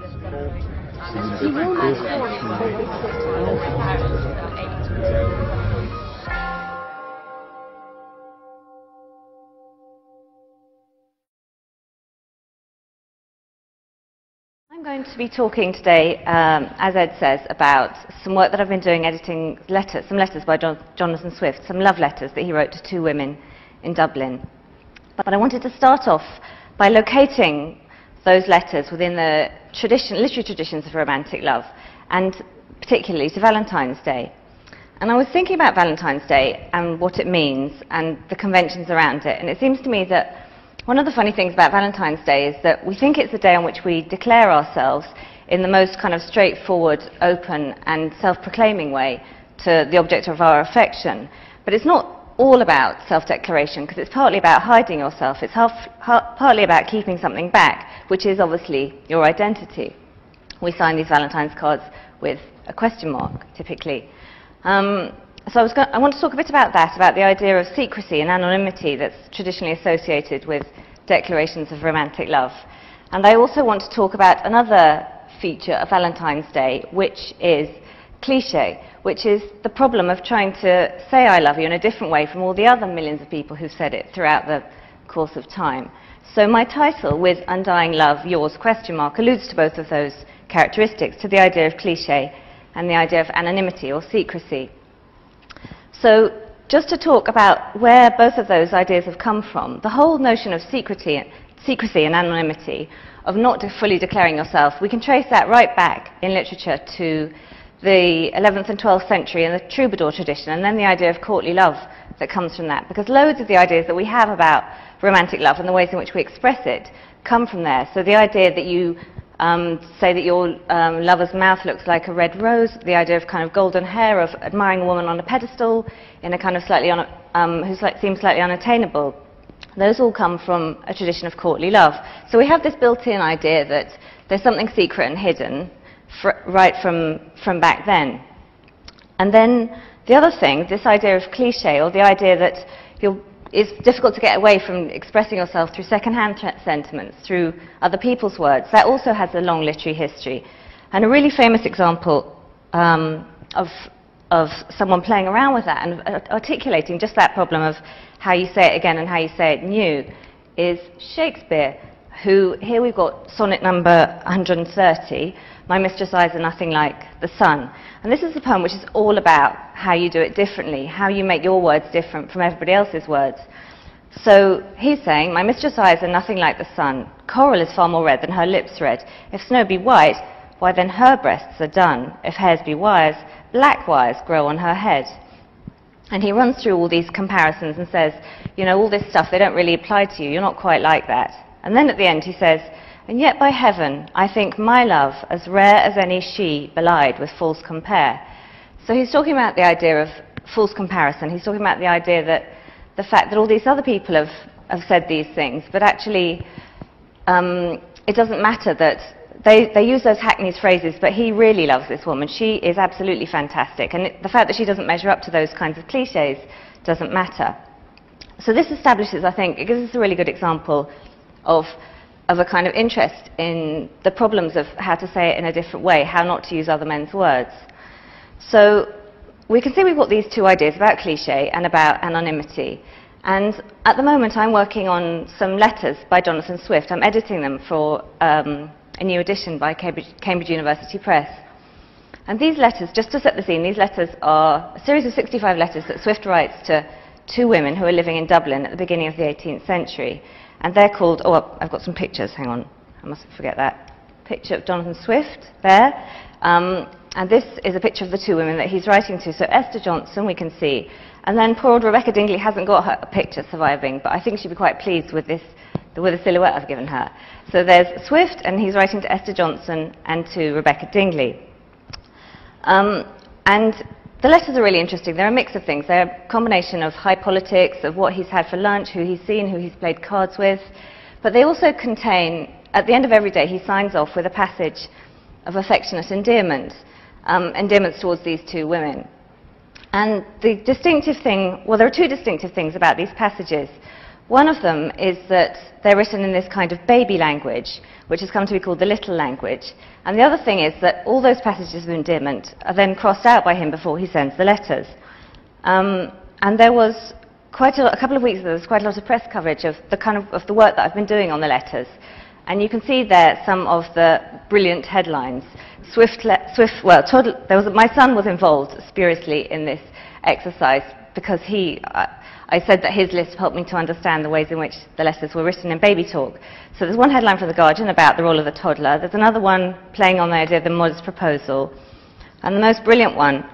I'm going to be talking today, as Ed says, about some work that I've been doing editing letters, some letters by Jonathan Swift, some love letters that he wrote to two women in Dublin. But I wanted to start off by locating those letters within the literary traditions of romantic love, and particularly to Valentine's Day. And I was thinking about Valentine's Day and what it means and the conventions around it, and it seems to me that one of the funny things about Valentine's Day is that we think it's the day on which we declare ourselves in the most kind of straightforward, open and self-proclaiming way to the object of our affection. But it's not all about self-declaration, because it's partly about hiding yourself. It's partly about keeping something back, which is obviously your identity. We sign these Valentine's cards with a question mark, typically. So I want to talk a bit about that, about the idea of secrecy and anonymity that's traditionally associated with declarations of romantic love. And I also want to talk about another feature of Valentine's Day, which is cliché, which is the problem of trying to say I love you in a different way from all the other millions of people who've said it throughout the course of time. So my title, With Undying Love, Yours, ? alludes to both of those characteristics, to the idea of cliché and the idea of anonymity or secrecy. So just to talk about where both of those ideas have come from, the whole notion of secrecy and anonymity, of not fully declaring yourself, we can trace that right back in literature to the 11th and 12th century and the troubadour tradition, and then the idea of courtly love that comes from that, because loads of the ideas that we have about romantic love and the ways in which we express it come from there. So the idea that you say that your lover's mouth looks like a red rose, the idea of kind of golden hair, of admiring a woman on a pedestal in a kind of seems slightly unattainable. Those all come from a tradition of courtly love. So we have this built-in idea that there's something secret and hidden right from back then. And then the other thing, this idea of cliché, or the idea that it's difficult to get away from expressing yourself through second-hand sentiments, through other people's words. That also has a long literary history. And a really famous example of someone playing around with that and articulating just that problem of how you say it again and how you say it new is Shakespeare, who, here we've got sonnet number 130, My mistress' eyes are nothing like the sun. And this is a poem which is all about how you do it differently, how you make your words different from everybody else's words. So he's saying, my mistress' eyes are nothing like the sun. Coral is far more red than her lips red. If snow be white, why then her breasts are dun. If hairs be wires, black wires grow on her head. And he runs through all these comparisons and says, you know, all this stuff, they don't really apply to you. You're not quite like that. And then at the end he says, and yet by heaven, I think my love as rare as any she belied with false compare. So he's talking about the idea of false comparison. He's talking about the idea that the fact that all these other people have said these things, but actually it doesn't matter that they use those hackneyed phrases, but he really loves this woman. She is absolutely fantastic. And the fact that she doesn't measure up to those kinds of cliches doesn't matter. So this establishes, I think, it gives us a really good example of a kind of interest in the problems of how to say it in a different way, how not to use other men's words. So we can see we've got these two ideas about cliché and about anonymity. And at the moment I'm working on some letters by Jonathan Swift. I'm editing them for a new edition by Cambridge University Press. And these letters, just to set the scene, these letters are a series of 65 letters that Swift writes to two women who are living in Dublin at the beginning of the 18th century. And they're called, oh, I've got some pictures, hang on, I mustn't forget that. Picture of Jonathan Swift there. And this is a picture of the two women that he's writing to. So Esther Johnson, we can see. And then poor old Rebecca Dingley hasn't got her picture surviving, but I think she'd be quite pleased with this, with the silhouette I've given her. So there's Swift, and he's writing to Esther Johnson and to Rebecca Dingley. And the letters are really interesting. They're a mix of things. They're a combination of high politics, of what he's had for lunch, who he's seen, who he's played cards with. But they also contain, at the end of every day, he signs off with a passage of affectionate endearment, endearments towards these two women. And the distinctive thing, well, there are two distinctive things about these passages. One of them is that they're written in this kind of baby language, which has come to be called the little language. And the other thing is that all those passages of endearment are then crossed out by him before he sends the letters. And there was a couple of weeks ago, there was quite a lot of press coverage of the work that I've been doing on the letters. And you can see there some of the brilliant headlines. My son was involved spuriously in this exercise because I said that his list helped me to understand the ways in which the letters were written in baby talk. So there's one headline from The Guardian about the role of the toddler. There's another one playing on the idea of the modest proposal. And the most brilliant one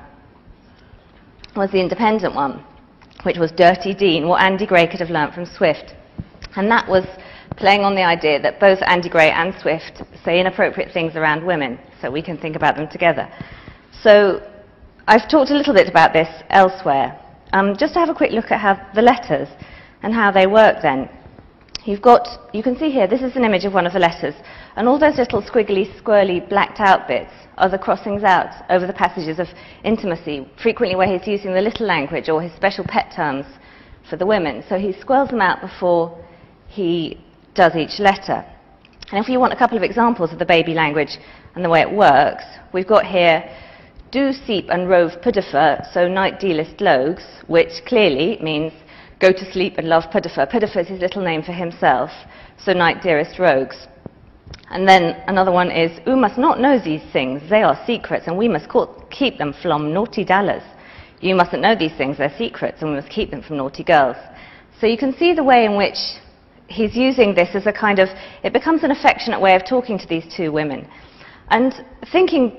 was the Independent one, which was Dirty Dean, what Andy Gray could have learnt from Swift. And that was playing on the idea that both Andy Gray and Swift say inappropriate things around women, so we can think about them together. So I've talked a little bit about this elsewhere. Just to have a quick look at how the letters and how they work then. You can see here, this is an image of one of the letters, and all those little squiggly, squirrely, blacked out bits are the crossings out over the passages of intimacy, frequently where he's using the little language or his special pet terms for the women. So he squirrels them out before he does each letter. And if you want a couple of examples of the baby language and the way it works, we've got here, do seep and rove Pudifer, so night dealest logs, which clearly means go to sleep and love Pudifer. Pudifer is his little name for himself, so night dearest rogues. And then another one is, oo must not know these things, they are secrets, and we must keep them from naughty dallas. You mustn't know these things, they're secrets, and we must keep them from naughty girls. So you can see the way in which he's using this as a kind of, it becomes an affectionate way of talking to these two women. And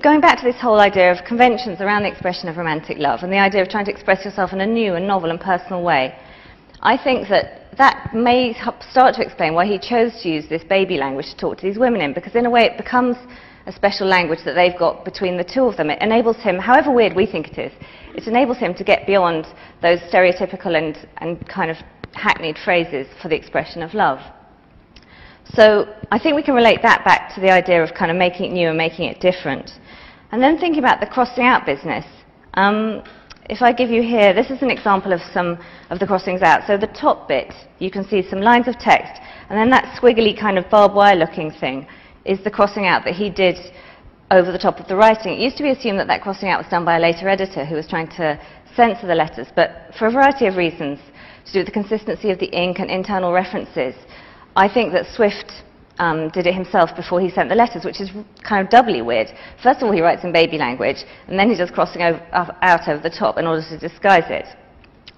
going back to this whole idea of conventions around the expression of romantic love and the idea of trying to express yourself in a new and novel and personal way, I think that may start to explain why he chose to use this baby language to talk to these women in, because in a way it becomes a special language that they've got between the two of them. It enables him, however weird we think it is, it enables him to get beyond those stereotypical and kind of hackneyed phrases for the expression of love. So I think we can relate that back to the idea of kind of making it new and making it different. And then thinking about the crossing out business. If I give you here, this is an example of some of the crossings out. So the top bit, you can see some lines of text, and then that squiggly kind of barbed wire looking thing is the crossing out that he did over the top of the writing. It used to be assumed that that crossing out was done by a later editor who was trying to censor the letters, but for a variety of reasons, to do with the consistency of the ink and internal references, I think that Swift did it himself before he sent the letters, which is kind of doubly weird. First of all, he writes in baby language, and then he does crossing out over the top in order to disguise it.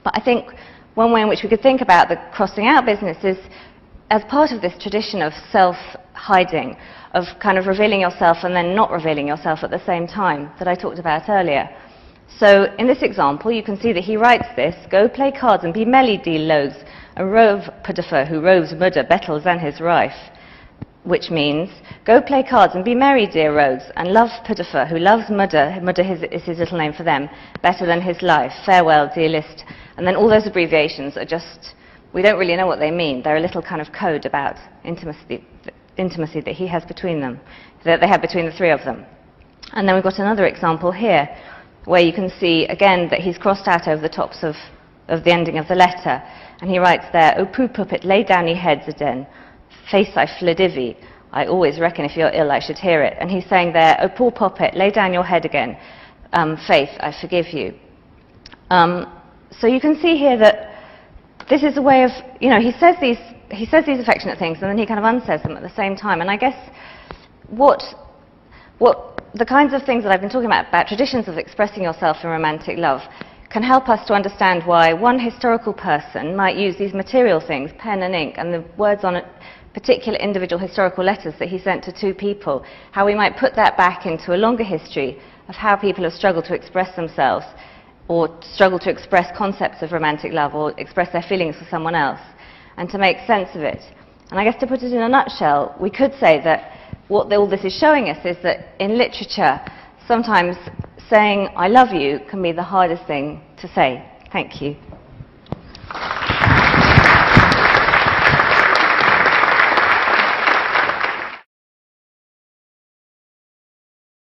But I think one way in which we could think about the crossing out business is as part of this tradition of self-hiding, of kind of revealing yourself and then not revealing yourself at the same time that I talked about earlier. So in this example, you can see that he writes this, go play cards and be merry, deal loads, and rove Pudifer, who roves mudder, bettles and his rife. Which means, go play cards and be merry, dear rogues, and love Pudifer, who loves mudder, mudder is his little name for them, better than his life, farewell, dear list. And then all those abbreviations are just, we don't really know what they mean. They're a little kind of code about intimacy that he has between them, that they have between the three of them. And then we've got another example here, where you can see, again, that he's crossed out over the tops of the ending of the letter. And he writes there, O poo puppet, lay down your heads again. Face I flidivy. I always reckon if you're ill I should hear it. And he's saying there, oh poor poppet, lay down your head again. Faith, I forgive you. So you can see here that this is a way of, he says these affectionate things and then he kind of unsays them at the same time. And I guess what the kinds of things that I've been talking about traditions of expressing yourself in romantic love, can help us to understand why one historical person might use these material things, pen and ink, and the words on particular individual historical letters that he sent to two people, how we might put that back into a longer history of how people have struggled to express themselves or struggled to express concepts of romantic love or express their feelings for someone else, and to make sense of it. And I guess to put it in a nutshell, we could say that what all this is showing us is that in literature, sometimes saying I love you can be the hardest thing to say. Thank you.